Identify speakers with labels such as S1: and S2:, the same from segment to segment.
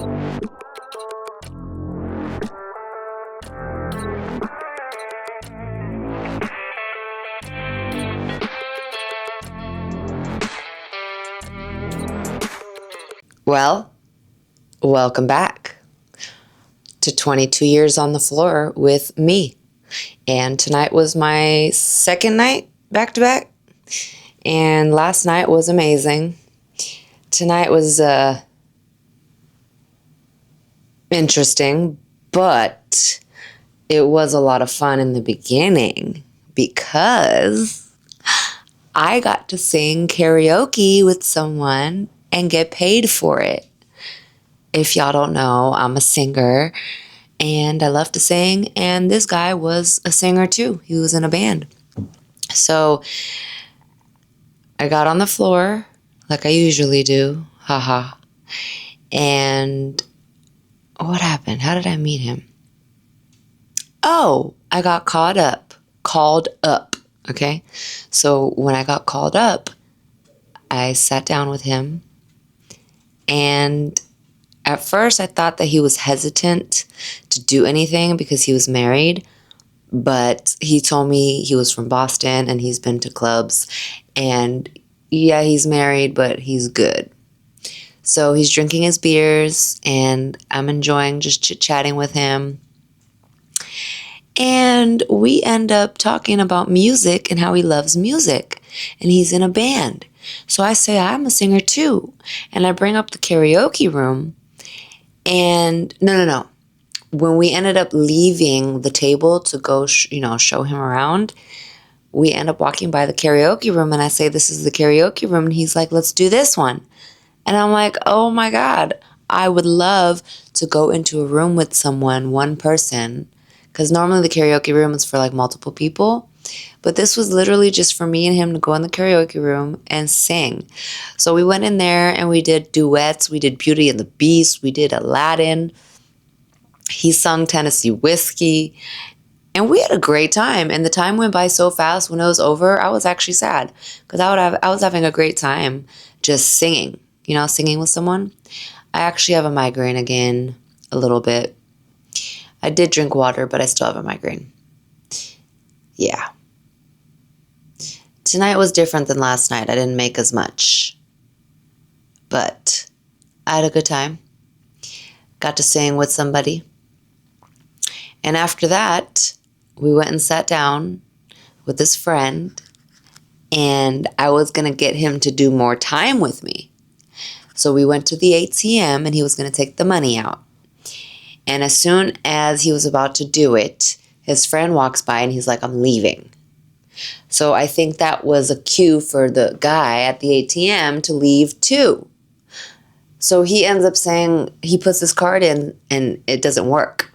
S1: Well, welcome back to 22 years on the floor with me. And tonight was my second night back to back. And last night was amazing. Tonight was interesting, but it was a lot of fun in the beginning because I got to sing karaoke with someone and get paid for it. If y'all don't know, I'm a singer and I love to sing, and this guy was a singer too. He was in a band. So I got on the floor like I usually do, haha. And what happened? How did I meet him? Oh, I got called up, okay? So when I got called up, I sat down with him, and at first I thought that he was hesitant to do anything because he was married, but he told me he was from Boston and he's been to clubs, and yeah, he's married, but he's good. So he's drinking his beers and I'm enjoying just chit-chatting with him. And we end up talking about music and how he loves music. And he's in a band. So I say, I'm a singer too. And I bring up the karaoke room. And no. When we ended up leaving the table to go, show him around, we end up walking by the karaoke room. And I say, this is the karaoke room. And he's like, let's do this one. And I'm like, oh my God, I would love to go into a room with someone, one person. Because normally the karaoke room is for like multiple people. But this was literally just for me and him to go in the karaoke room and sing. So we went in there and we did duets. We did Beauty and the Beast. We did Aladdin. He sung Tennessee Whiskey. And we had a great time. And the time went by so fast. When it was over, I was actually sad. Because I was having a great time just singing. Singing with someone. I actually have a migraine again a little bit. I did drink water, but I still have a migraine. Yeah. Tonight was different than last night. I didn't make as much. But I had a good time. Got to sing with somebody. And after that, we went and sat down with this friend. And I was going to get him to do more time with me. So we went to the ATM and he was going to take the money out. And as soon as he was about to do it, his friend walks by and he's like, I'm leaving. So I think that was a cue for the guy at the ATM to leave too. So he ends up saying he puts his card in and it doesn't work.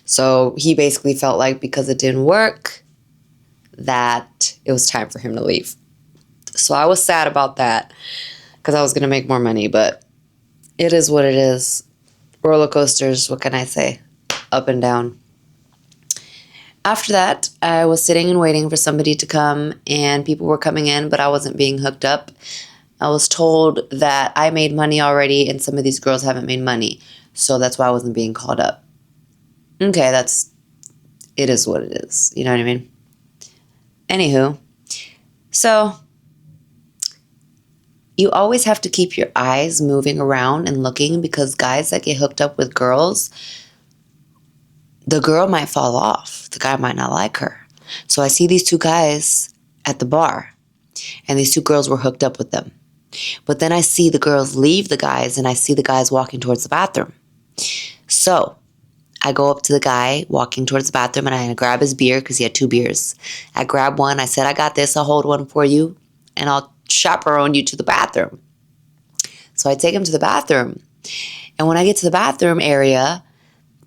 S1: So he basically felt like because it didn't work, that it was time for him to leave. So I was sad about that because I was going to make more money, but it is what it is. Roller coasters, what can I say? Up and down. After that, I was sitting and waiting for somebody to come, and people were coming in, but I wasn't being hooked up. I was told that I made money already, and some of these girls haven't made money, so that's why I wasn't being called up. Okay, it is what it is. You know what I mean? Anywho, so you always have to keep your eyes moving around and looking, because guys that get hooked up with girls, the girl might fall off. The guy might not like her. So I see these two guys at the bar, and these two girls were hooked up with them. But then I see the girls leave the guys, and I see the guys walking towards the bathroom. So I go up to the guy walking towards the bathroom, and I grab his beer because he had 2 beers. I grab one. I said, I got this. I'll hold one for you, and I'll chaperone you to the bathroom. So I take him to the bathroom. And when I get to the bathroom area,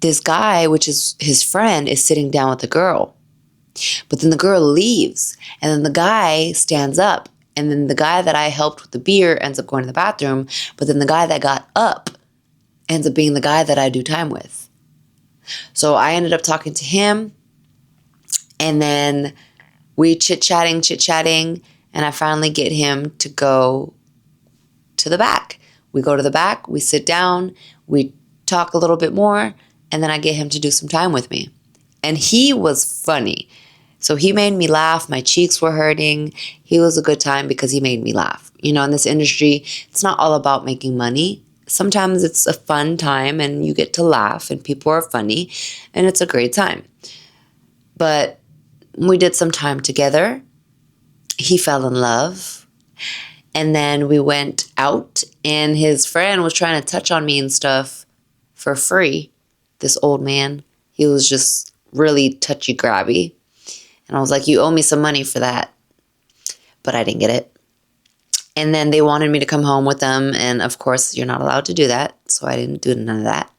S1: this guy, which is his friend, is sitting down with the girl. But then the girl leaves. And then the guy stands up. And then the guy that I helped with the beer ends up going to the bathroom. But then the guy that got up ends up being the guy that I do time with. So I ended up talking to him. And then we chit-chatting. And I finally get him to go to the back We go to the back, we sit down, we talk a little bit more, and then I get him to do some time with me. And he was funny. So he made me laugh. My cheeks were hurting. He was a good time because he made me laugh. You know, in this industry, it's not all about making money. Sometimes it's a fun time and you get to laugh and people are funny and it's a great time. But we did some time together. He fell in love. And then we went out and his friend was trying to touch on me and stuff for free. This old man, he was just really touchy grabby. And I was like, you owe me some money for that. But I didn't get it. And then they wanted me to come home with them. And of course, you're not allowed to do that. So I didn't do none of that.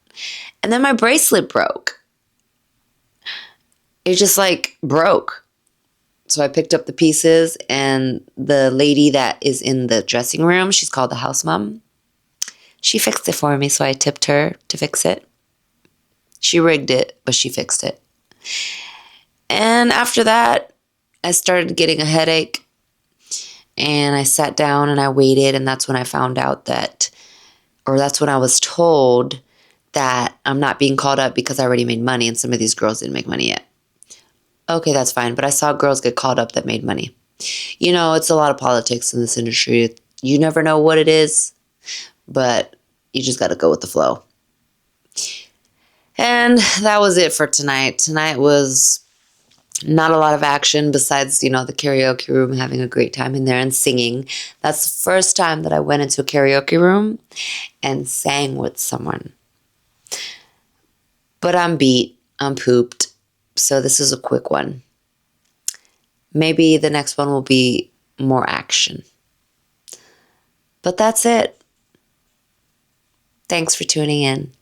S1: And then my bracelet broke. It just like broke. So I picked up the pieces and the lady that is in the dressing room, she's called the house mom. She fixed it for me. So I tipped her to fix it. She rigged it, but she fixed it. And after that, I started getting a headache and I sat down and I waited. And that's when I found out that, or that's when I was told that I'm not being called up because I already made money and some of these girls didn't make money yet. Okay, that's fine. But I saw girls get called up that made money. You know, it's a lot of politics in this industry. You never know what it is, but you just got to go with the flow. And that was it for tonight. Tonight was not a lot of action besides, you know, the karaoke room, having a great time in there and singing. That's the first time that I went into a karaoke room and sang with someone. But I'm beat. I'm pooped. So this is a quick one. Maybe the next one will be more action. But that's it. Thanks for tuning in.